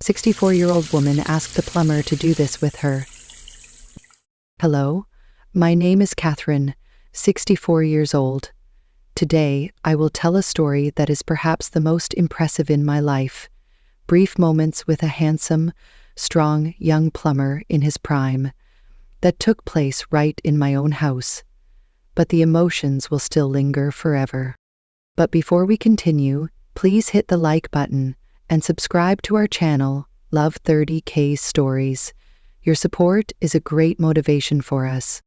64-year-old woman asked the plumber to do this with her. Hello, my name is Catherine, 64 years old. Today, I will tell a story that is perhaps the most impressive in my life. Brief moments with a handsome, strong young plumber in his prime that took place right in my own house. But the emotions will still linger forever. But before we continue, please hit the like button and subscribe to our channel, Love 30K Stories. Your support is a great motivation for us.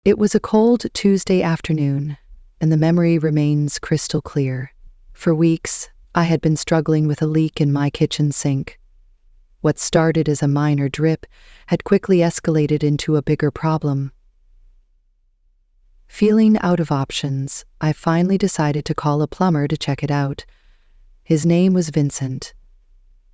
It was a cold Tuesday afternoon, and the memory remains crystal clear. For weeks, I had been struggling with a leak in my kitchen sink. What started as a minor drip had quickly escalated into a bigger problem. Feeling out of options, I finally decided to call a plumber to check it out. His name was Vincent.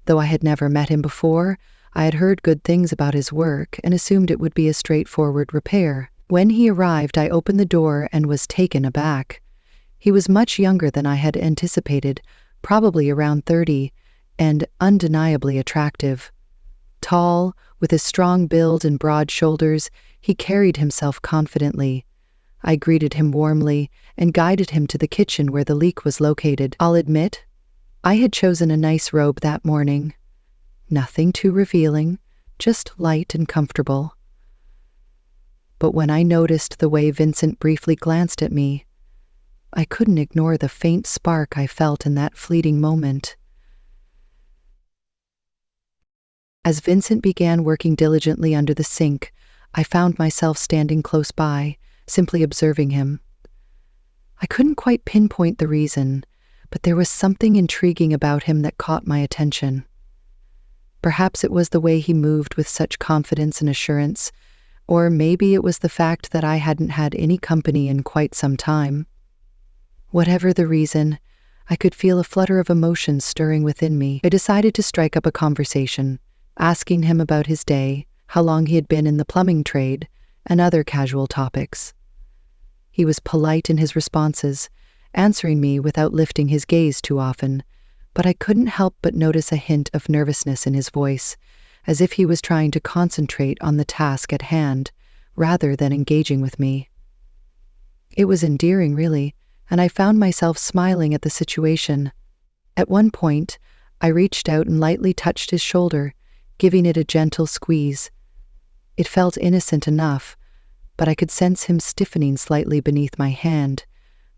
Though I had never met him before, I had heard good things about his work and assumed it would be a straightforward repair. When he arrived, I opened the door and was taken aback. He was much younger than I had anticipated, probably around 30, and undeniably attractive. Tall, with a strong build and broad shoulders, he carried himself confidently. I greeted him warmly and guided him to the kitchen where the leak was located. I'll admit, I had chosen a nice robe that morning. Nothing too revealing, just light and comfortable. But when I noticed the way Vincent briefly glanced at me, I couldn't ignore the faint spark I felt in that fleeting moment. As Vincent began working diligently under the sink, I found myself standing close by, simply observing him. I couldn't quite pinpoint the reason, but there was something intriguing about him that caught my attention. Perhaps it was the way he moved with such confidence and assurance, or maybe it was the fact that I hadn't had any company in quite some time. Whatever the reason, I could feel a flutter of emotions stirring within me. I decided to strike up a conversation, asking him about his day, how long he had been in the plumbing trade, and other casual topics. He was polite in his responses, answering me without lifting his gaze too often, but I couldn't help but notice a hint of nervousness in his voice, as if he was trying to concentrate on the task at hand, rather than engaging with me. It was endearing, really, and I found myself smiling at the situation. At one point, I reached out and lightly touched his shoulder, giving it a gentle squeeze. It felt innocent enough, but I could sense him stiffening slightly beneath my hand,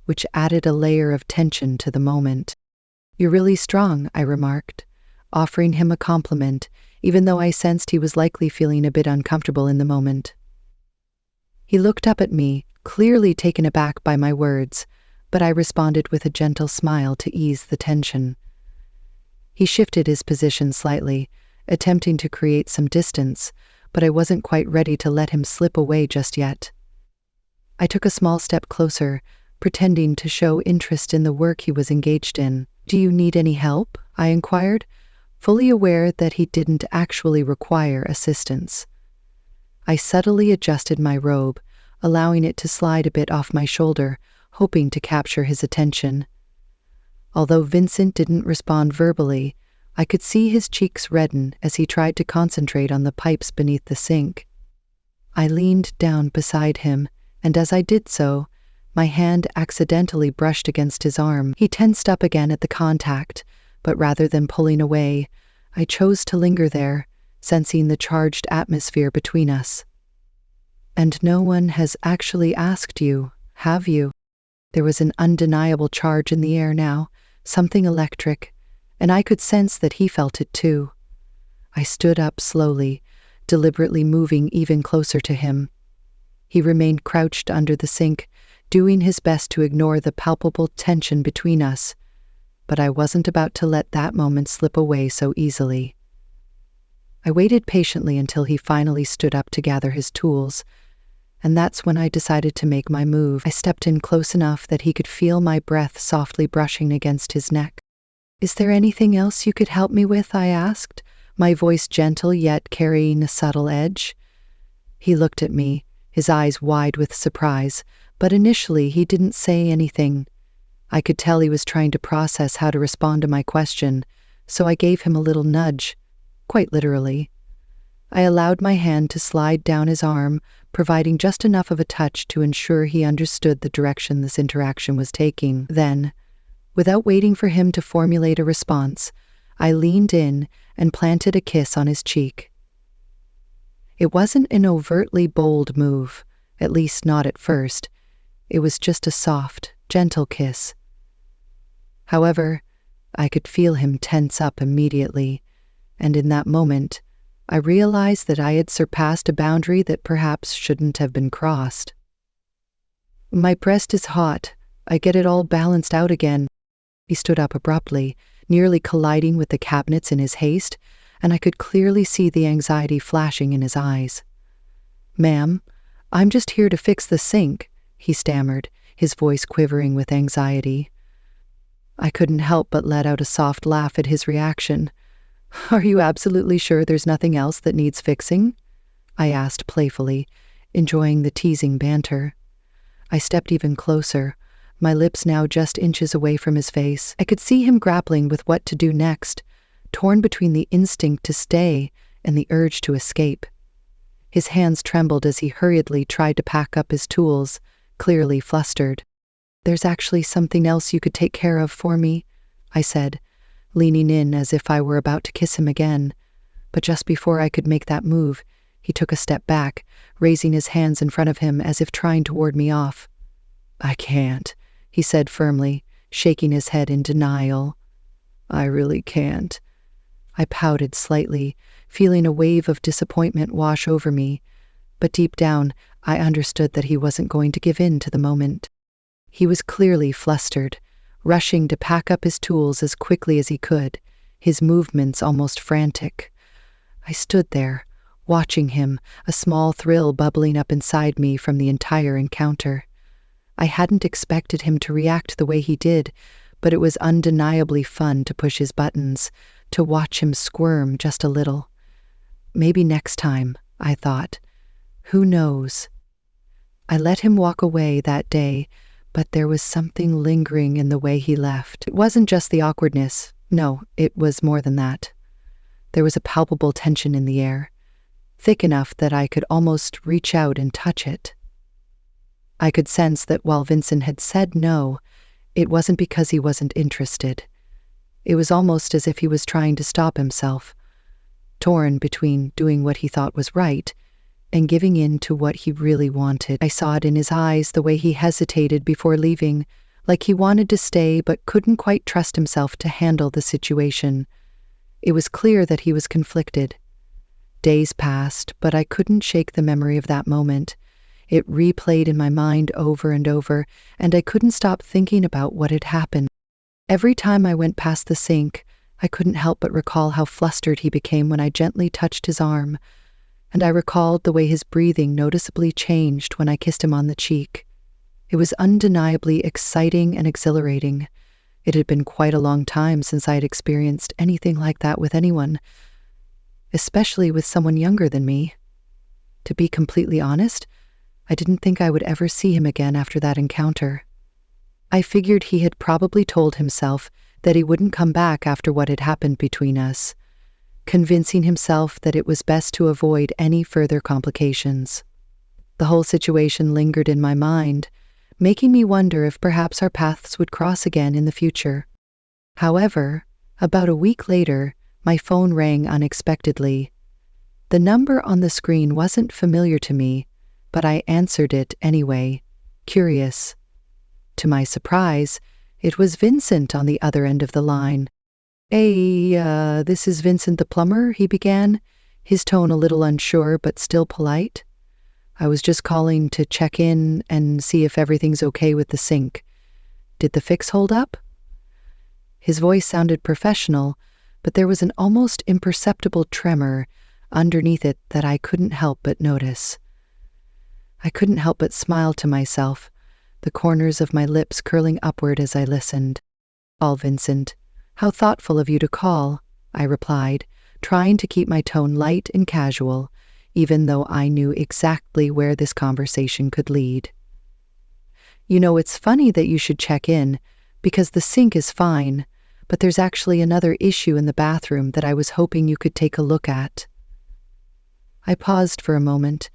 which added a layer of tension to the moment. "You're really strong," I remarked, offering him a compliment, even though I sensed he was likely feeling a bit uncomfortable in the moment. He looked up at me, clearly taken aback by my words, but I responded with a gentle smile to ease the tension. He shifted his position slightly, attempting to create some distance, but I wasn't quite ready to let him slip away just yet. I took a small step closer, pretending to show interest in the work he was engaged in. "Do you need any help?" I inquired, fully aware that he didn't actually require assistance. I subtly adjusted my robe, allowing it to slide a bit off my shoulder, hoping to capture his attention. Although Vincent didn't respond verbally, I could see his cheeks redden as he tried to concentrate on the pipes beneath the sink. I leaned down beside him, and as I did so, my hand accidentally brushed against his arm. He tensed up again at the contact, but rather than pulling away, I chose to linger there, sensing the charged atmosphere between us. "And no one has actually asked you, have you?" There was an undeniable charge in the air now, something electric, and I could sense that he felt it too. I stood up slowly, deliberately moving even closer to him. He remained crouched under the sink, doing his best to ignore the palpable tension between us, but I wasn't about to let that moment slip away so easily. I waited patiently until he finally stood up to gather his tools, and that's when I decided to make my move. I stepped in close enough that he could feel my breath softly brushing against his neck. "Is there anything else you could help me with?" I asked, my voice gentle yet carrying a subtle edge. He looked at me, his eyes wide with surprise, but initially he didn't say anything. I could tell he was trying to process how to respond to my question, so I gave him a little nudge. quite literally. I allowed my hand to slide down his arm, providing just enough of a touch to ensure he understood the direction this interaction was taking. Then, without waiting for him to formulate a response, I leaned in and planted a kiss on his cheek. It wasn't an overtly bold move, at least not at first. It was just a soft, gentle kiss. However, I could feel him tense up immediately, and in that moment, I realized that I had surpassed a boundary that perhaps shouldn't have been crossed. "My breast is hot. I get it all balanced out again." He stood up abruptly, nearly colliding with the cabinets in his haste, and I could clearly see the anxiety flashing in his eyes. "Ma'am, I'm just here to fix the sink," he stammered, his voice quivering with anxiety. I couldn't help but let out a soft laugh at his reaction. "Are you absolutely sure there's nothing else that needs fixing?" I asked playfully, enjoying the teasing banter. I stepped even closer, my lips now just inches away from his face. I could see him grappling with what to do next, torn between the instinct to stay and the urge to escape. His hands trembled as he hurriedly tried to pack up his tools, clearly flustered. "There's actually something else you could take care of for me," I said, leaning in as if I were about to kiss him again. But just before I could make that move, he took a step back, raising his hands in front of him as if trying to ward me off. "I can't," he said firmly, shaking his head in denial. "I really can't." I pouted slightly, feeling a wave of disappointment wash over me, but deep down, I understood that he wasn't going to give in to the moment. He was clearly flustered, rushing to pack up his tools as quickly as he could, his movements almost frantic. I stood there, watching him, a small thrill bubbling up inside me from the entire encounter. I hadn't expected him to react the way he did, but it was undeniably fun to push his buttons, to watch him squirm just a little. Maybe next time, I thought. Who knows? I let him walk away that day, but there was something lingering in the way he left. It wasn't just the awkwardness. No, it was more than that. There was a palpable tension in the air, thick enough that I could almost reach out and touch it. I could sense that while Vincent had said no, it wasn't because he wasn't interested. It was almost as if he was trying to stop himself, torn between doing what he thought was right and giving in to what he really wanted. I saw it in his eyes, the way he hesitated before leaving, like he wanted to stay but couldn't quite trust himself to handle the situation. It was clear that he was conflicted. Days passed, but I couldn't shake the memory of that moment. It replayed in my mind over and over, and I couldn't stop thinking about what had happened. Every time I went past the sink, I couldn't help but recall how flustered he became when I gently touched his arm, and I recalled the way his breathing noticeably changed when I kissed him on the cheek. It was undeniably exciting and exhilarating. It had been quite a long time since I had experienced anything like that with anyone, especially with someone younger than me. To be completely honest, I didn't think I would ever see him again after that encounter. I figured he had probably told himself that he wouldn't come back after what had happened between us, convincing himself that it was best to avoid any further complications. The whole situation lingered in my mind, making me wonder if perhaps our paths would cross again in the future. However, about a week later, my phone rang unexpectedly. The number on the screen wasn't familiar to me, but I answered it anyway, curious. To my surprise, it was Vincent on the other end of the line. "Hey, this is Vincent the plumber," he began, his tone a little unsure but still polite. "I was just calling to check in and see if everything's okay with the sink. Did the fix hold up?" His voice sounded professional, but there was an almost imperceptible tremor underneath it that I couldn't help but notice. I couldn't help but smile to myself, the corners of my lips curling upward as I listened. "All Vincent. How thoughtful of you to call," I replied, trying to keep my tone light and casual, even though I knew exactly where this conversation could lead. "You know, it's funny that you should check in, because the sink is fine, but there's actually another issue in the bathroom that I was hoping you could take a look at." I paused for a moment,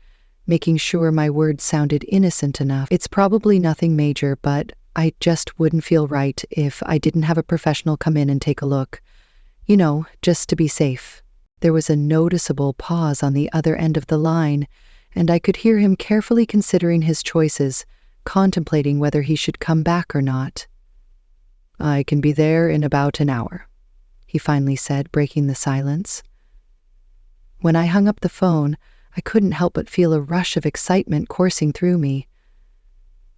making sure my words sounded innocent enough. "It's probably nothing major, but I just wouldn't feel right if I didn't have a professional come in and take a look. You know, just to be safe." There was a noticeable pause on the other end of the line, and I could hear him carefully considering his choices, contemplating whether he should come back or not. "I can be there in about an hour," he finally said, breaking the silence. When I hung up the phone, I couldn't help but feel a rush of excitement coursing through me.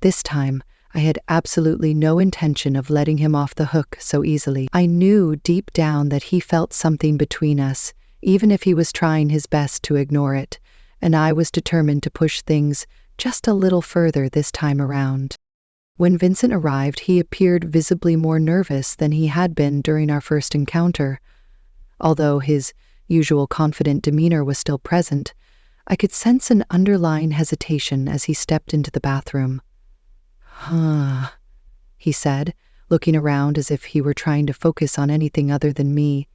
This time, I had absolutely no intention of letting him off the hook so easily. I knew deep down that he felt something between us, even if he was trying his best to ignore it, and I was determined to push things just a little further this time around. When Vincent arrived, he appeared visibly more nervous than he had been during our first encounter. Although his usual confident demeanor was still present, I could sense an underlying hesitation as he stepped into the bathroom. "Huh," he said, looking around as if he were trying to focus on anything other than me.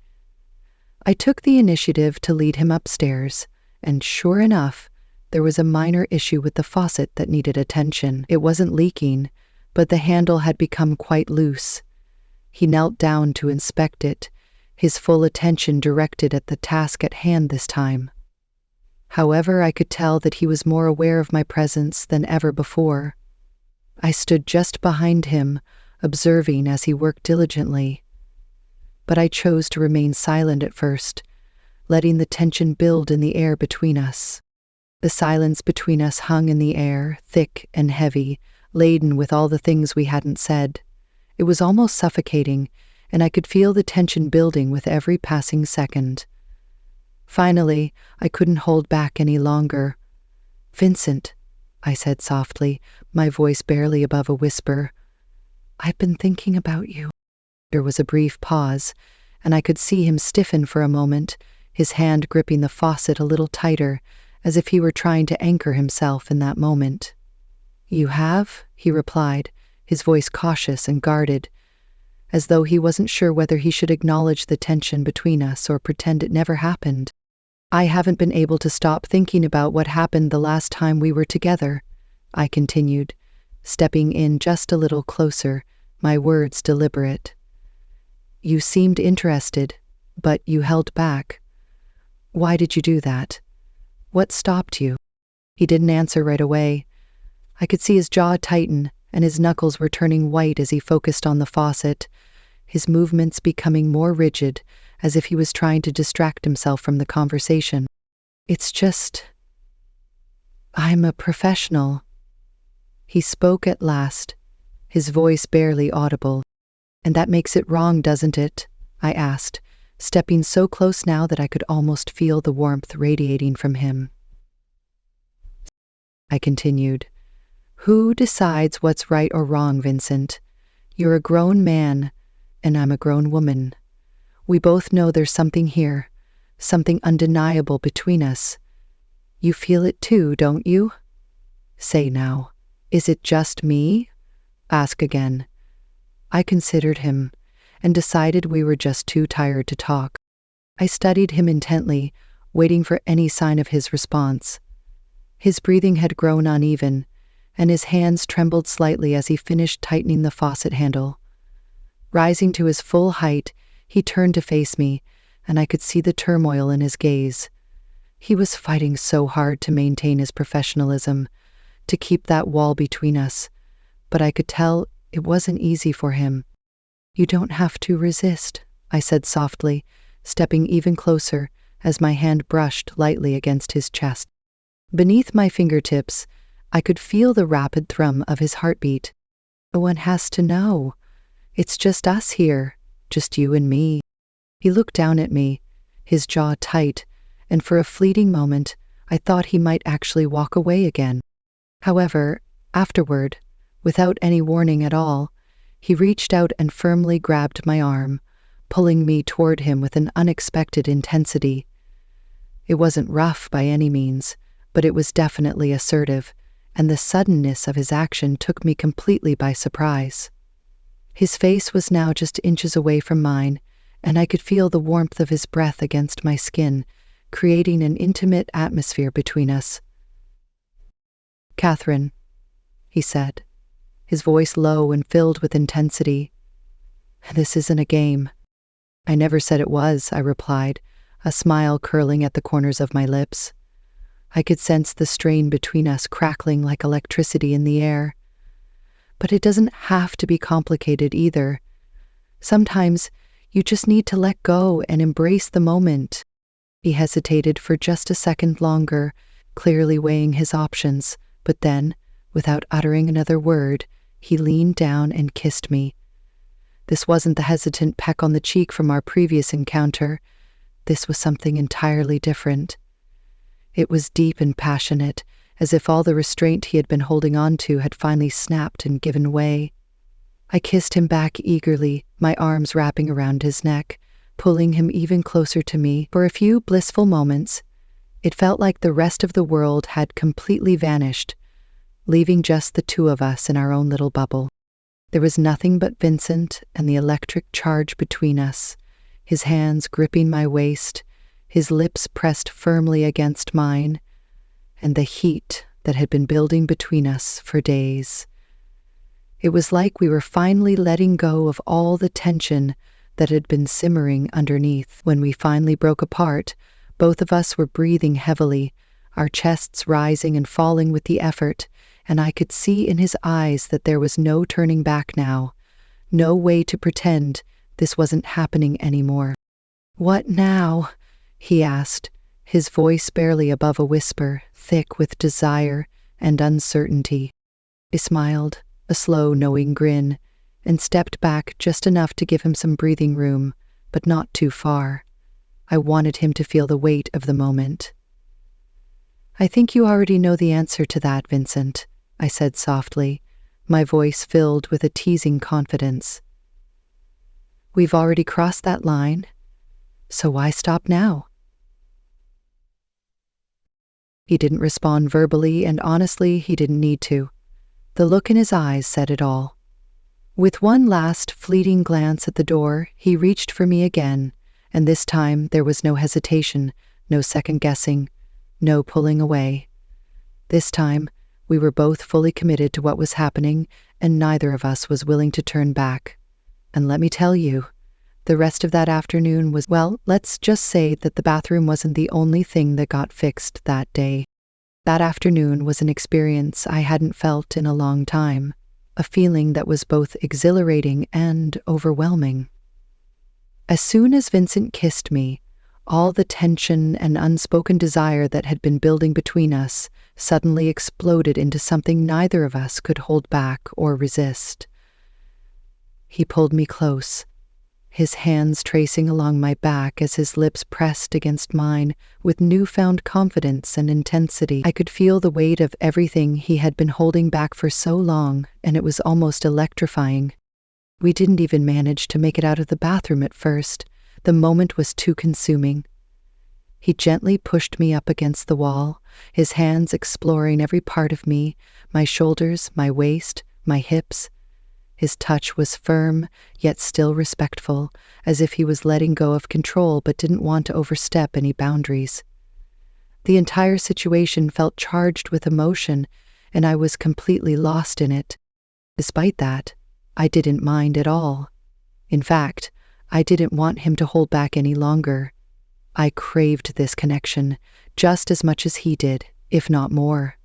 I took the initiative to lead him upstairs, and sure enough, there was a minor issue with the faucet that needed attention. It wasn't leaking, but the handle had become quite loose. He knelt down to inspect it, his full attention directed at the task at hand this time. However, I could tell that he was more aware of my presence than ever before. I stood just behind him, observing as he worked diligently. But I chose to remain silent at first, letting the tension build in the air between us. The silence between us hung in the air, thick and heavy, laden with all the things we hadn't said. It was almost suffocating, and I could feel the tension building with every passing second. Finally, I couldn't hold back any longer. "Vincent," I said softly, my voice barely above a whisper, "I've been thinking about you." There was a brief pause, and I could see him stiffen for a moment, his hand gripping the faucet a little tighter, as if he were trying to anchor himself in that moment. "You have?" he replied, his voice cautious and guarded, as though he wasn't sure whether he should acknowledge the tension between us or pretend it never happened. "I haven't been able to stop thinking about what happened the last time we were together," I continued, stepping in just a little closer, my words deliberate. "You seemed interested, but you held back. Why did you do that? What stopped you?" He didn't answer right away. I could see his jaw tighten, and his knuckles were turning white as he focused on the faucet, his movements becoming more rigid, as if he was trying to distract himself from the conversation. "It's just, I'm a professional." He spoke at last, his voice barely audible. "And that makes it wrong, doesn't it?" I asked, stepping so close now that I could almost feel the warmth radiating from him. I continued, "Who decides what's right or wrong, Vincent? You're a grown man, and I'm a grown woman. We both know there's something here, something undeniable between us. You feel it too, don't you? Say now, is it just me? Ask again." I considered him, and decided we were just too tired to talk. I studied him intently, waiting for any sign of his response. His breathing had grown uneven, and his hands trembled slightly as he finished tightening the faucet handle. Rising to his full height, he turned to face me, and I could see the turmoil in his gaze. He was fighting so hard to maintain his professionalism, to keep that wall between us, but I could tell it wasn't easy for him. "You don't have to resist," I said softly, stepping even closer as my hand brushed lightly against his chest. Beneath my fingertips, I could feel the rapid thrum of his heartbeat. "No one has to know. It's just us here, just you and me." He looked down at me, his jaw tight, and for a fleeting moment, I thought he might actually walk away again. However, afterward, without any warning at all, he reached out and firmly grabbed my arm, pulling me toward him with an unexpected intensity. It wasn't rough by any means, but it was definitely assertive, and the suddenness of his action took me completely by surprise. His face was now just inches away from mine, and I could feel the warmth of his breath against my skin, creating an intimate atmosphere between us. "Catherine," he said, his voice low and filled with intensity. "This isn't a game." "I never said it was," I replied, a smile curling at the corners of my lips. I could sense the strain between us crackling like electricity in the air. "But it doesn't have to be complicated either. Sometimes you just need to let go and embrace the moment." He hesitated for just a second longer, clearly weighing his options, but then, without uttering another word, he leaned down and kissed me. This wasn't the hesitant peck on the cheek from our previous encounter. This was something entirely different. It was deep and passionate, as if all the restraint he had been holding on to had finally snapped and given way. I kissed him back eagerly, my arms wrapping around his neck, pulling him even closer to me. For a few blissful moments, it felt like the rest of the world had completely vanished, leaving just the two of us in our own little bubble. There was nothing but Vincent and the electric charge between us, his hands gripping my waist, his lips pressed firmly against mine, and the heat that had been building between us for days. It was like we were finally letting go of all the tension that had been simmering underneath. When we finally broke apart, both of us were breathing heavily, our chests rising and falling with the effort, and I could see in his eyes that there was no turning back now, no way to pretend this wasn't happening anymore. "What now?" he asked, his voice barely above a whisper, thick with desire and uncertainty. I smiled, a slow, knowing grin, and stepped back just enough to give him some breathing room, but not too far. I wanted him to feel the weight of the moment. "I think you already know the answer to that, Vincent," I said softly, my voice filled with a teasing confidence. "We've already crossed that line, so why stop now?" He didn't respond verbally, and honestly, he didn't need to. The look in his eyes said it all. With one last fleeting glance at the door, he reached for me again, and this time there was no hesitation, no second-guessing, no pulling away. This time, we were both fully committed to what was happening, and neither of us was willing to turn back. And let me tell you, the rest of that afternoon was, well, let's just say that the bathroom wasn't the only thing that got fixed that day. That afternoon was an experience I hadn't felt in a long time, a feeling that was both exhilarating and overwhelming. As soon as Vincent kissed me, all the tension and unspoken desire that had been building between us suddenly exploded into something neither of us could hold back or resist. He pulled me close, his hands tracing along my back as his lips pressed against mine with newfound confidence and intensity. I could feel the weight of everything he had been holding back for so long, and it was almost electrifying. We didn't even manage to make it out of the bathroom at first. The moment was too consuming. He gently pushed me up against the wall, his hands exploring every part of me, my shoulders, my waist, my hips. His touch was firm, yet still respectful, as if he was letting go of control but didn't want to overstep any boundaries. The entire situation felt charged with emotion, and I was completely lost in it. Despite that, I didn't mind at all. In fact, I didn't want him to hold back any longer. I craved this connection just as much as he did, if not more.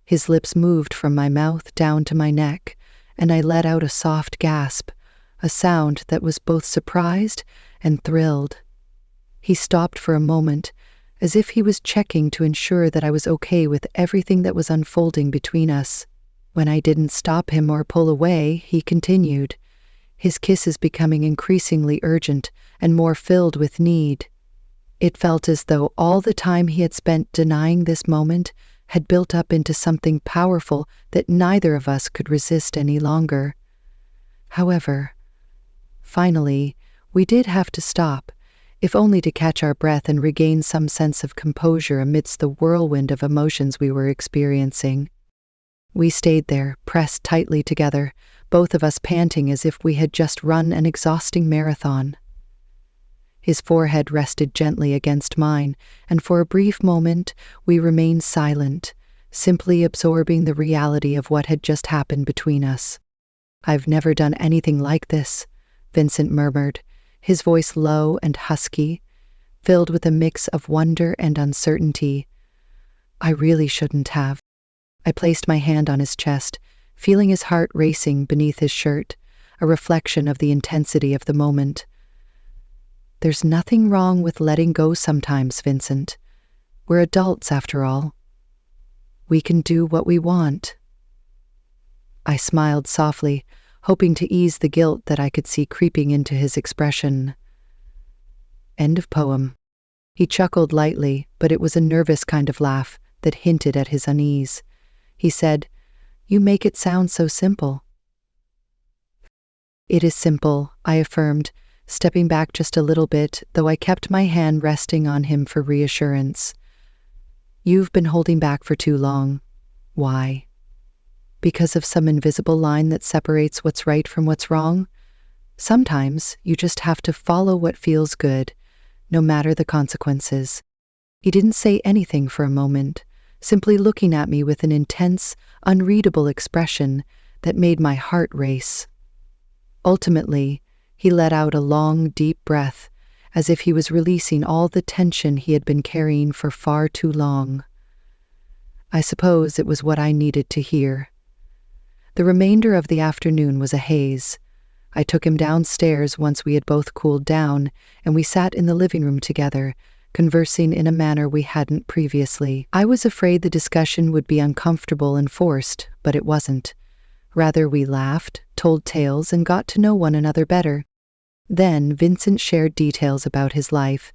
His lips moved from my mouth down to my neck, and I let out a soft gasp, a sound that was both surprised and thrilled. He stopped for a moment, as if he was checking to ensure that I was okay with everything that was unfolding between us. When I didn't stop him or pull away, he continued, his kisses becoming increasingly urgent and more filled with need. It felt as though all the time he had spent denying this moment had built up into something powerful that neither of us could resist any longer. However, finally, we did have to stop, if only to catch our breath and regain some sense of composure amidst the whirlwind of emotions we were experiencing. We stayed there, pressed tightly together, both of us panting as if we had just run an exhausting marathon. His forehead rested gently against mine, and for a brief moment we remained silent, simply absorbing the reality of what had just happened between us. "I've never done anything like this," Vincent murmured, his voice low and husky, filled with a mix of wonder and uncertainty. "I really shouldn't have." I placed my hand on his chest, feeling his heart racing beneath his shirt, a reflection of the intensity of the moment. "There's nothing wrong with letting go sometimes, Vincent. We're adults, after all. We can do what we want." I smiled softly, hoping to ease the guilt that I could see creeping into his expression. End of poem. He chuckled lightly, but it was a nervous kind of laugh that hinted at his unease. He said, "You make it sound so simple." "It is simple," I affirmed, stepping back just a little bit, though I kept my hand resting on him for reassurance. "You've been holding back for too long." "Why?" "Because of some invisible line that separates what's right from what's wrong. Sometimes you just have to follow what feels good, no matter the consequences." He didn't say anything for a moment, simply looking at me with an intense, unreadable expression that made my heart race. Ultimately, he let out a long, deep breath, as if he was releasing all the tension he had been carrying for far too long. I suppose it was what I needed to hear. The remainder of the afternoon was a haze. I took him downstairs once we had both cooled down, and we sat in the living room together, conversing in a manner we hadn't previously. I was afraid the discussion would be uncomfortable and forced, but it wasn't. Rather, we laughed, told tales, and got to know one another better. Then Vincent shared details about his life,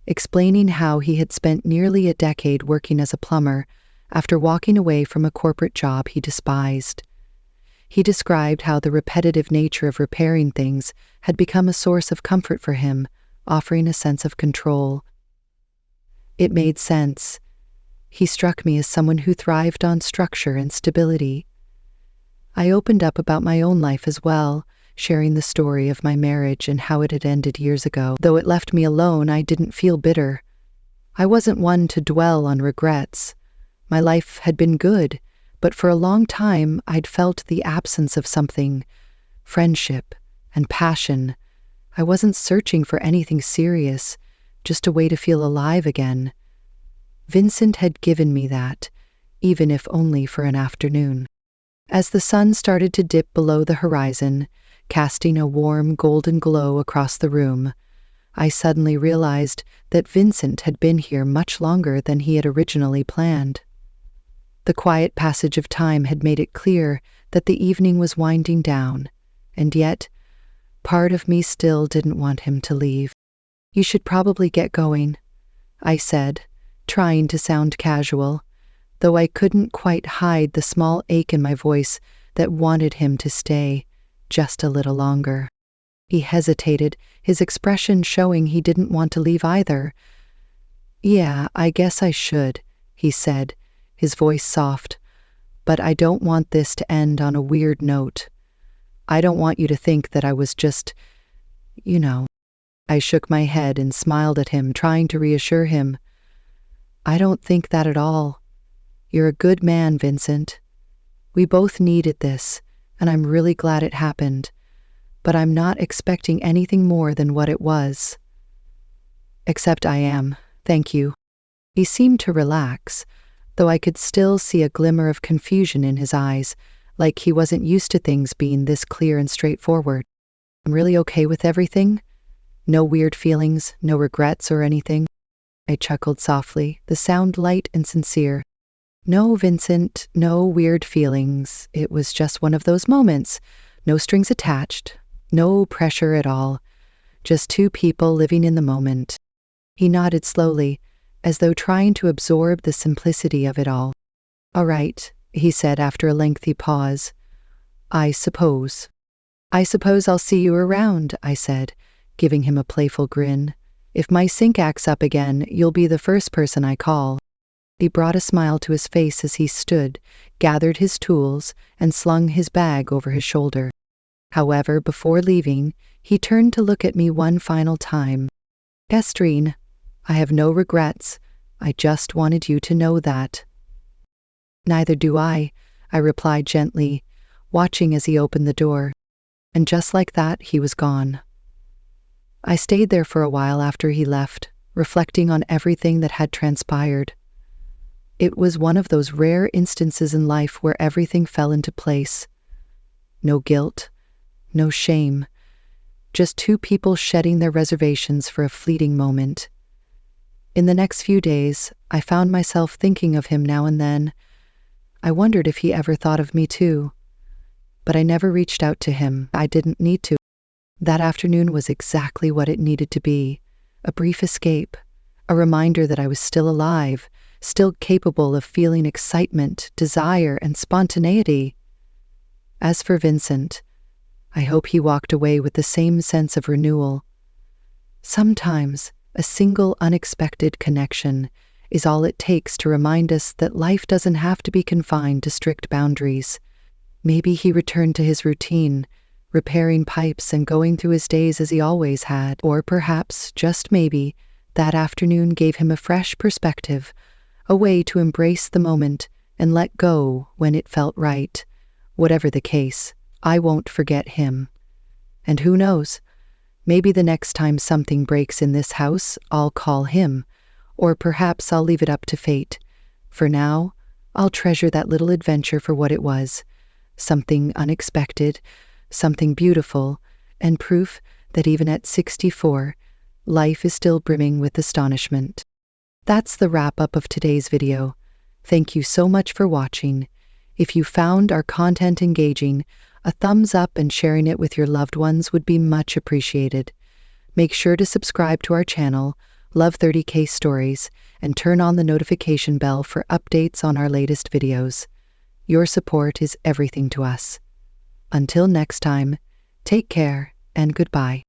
explaining how he had spent nearly a decade working as a plumber after walking away from a corporate job he despised. He described how the repetitive nature of repairing things had become a source of comfort for him, offering a sense of control. It made sense. He struck me as someone who thrived on structure and stability. I opened up about my own life as well, sharing the story of my marriage and how it had ended years ago. Though it left me alone, I didn't feel bitter. I wasn't one to dwell on regrets. My life had been good, but for a long time I'd felt the absence of something, friendship and passion. I wasn't searching for anything serious, just a way to feel alive again. Vincent had given me that, even if only for an afternoon. As the sun started to dip below the horizon, casting a warm golden glow across the room, I suddenly realized that Vincent had been here much longer than he had originally planned. The quiet passage of time had made it clear that the evening was winding down, and yet, part of me still didn't want him to leave. "You should probably get going," I said, trying to sound casual, though I couldn't quite hide the small ache in my voice that wanted him to stay just a little longer. He hesitated, his expression showing he didn't want to leave either. "Yeah, I guess I should," he said, his voice soft, "but I don't want this to end on a weird note. I don't want you to think that I was just, you know." I shook my head and smiled at him, trying to reassure him. "I don't think that at all. You're a good man, Vincent. We both needed this, and I'm really glad it happened, but I'm not expecting anything more than what it was. Except I am, thank you." He seemed to relax, though I could still see a glimmer of confusion in his eyes, like he wasn't used to things being this clear and straightforward. "I'm really okay with everything? No weird feelings, no regrets or anything?" I chuckled softly, the sound light and sincere. "No, Vincent, no weird feelings. It was just one of those moments. No strings attached, no pressure at all. Just two people living in the moment." He nodded slowly, as though trying to absorb the simplicity of it all. "All right," he said after a lengthy pause. I suppose I'll see you around," I said, giving him a playful grin. "If my sink acts up again, you'll be the first person I call." He brought a smile to his face as he stood, gathered his tools, and slung his bag over his shoulder. However, before leaving, he turned to look at me one final time. Estrine, I have no regrets. I just wanted you to know that. Neither do I replied gently, watching as he opened the door. And just like that, he was gone. I stayed there for a while after he left, reflecting on everything that had transpired. It was one of those rare instances in life where everything fell into place. No guilt, no shame, just two people shedding their reservations for a fleeting moment. In the next few days, I found myself thinking of him now and then. I wondered if he ever thought of me too. But I never reached out to him. I didn't need to. That afternoon was exactly what it needed to be. A brief escape, a reminder that I was still alive, still capable of feeling excitement, desire, and spontaneity. As for Vincent, I hope he walked away with the same sense of renewal. Sometimes, a single unexpected connection is all it takes to remind us that life doesn't have to be confined to strict boundaries. Maybe he returned to his routine, repairing pipes and going through his days as he always had. Or perhaps, just maybe, that afternoon gave him a fresh perspective, a way to embrace the moment and let go when it felt right. Whatever the case, I won't forget him. And who knows, maybe the next time something breaks in this house, I'll call him, or perhaps I'll leave it up to fate. For now, I'll treasure that little adventure for what it was. Something unexpected, something beautiful, and proof that even at 64, life is still brimming with astonishment. That's the wrap-up of today's video. Thank you so much for watching. If you found our content engaging, a thumbs up and sharing it with your loved ones would be much appreciated. Make sure to subscribe to our channel, Love 30K Stories, and turn on the notification bell for updates on our latest videos. Your support is everything to us. Until next time, take care and goodbye.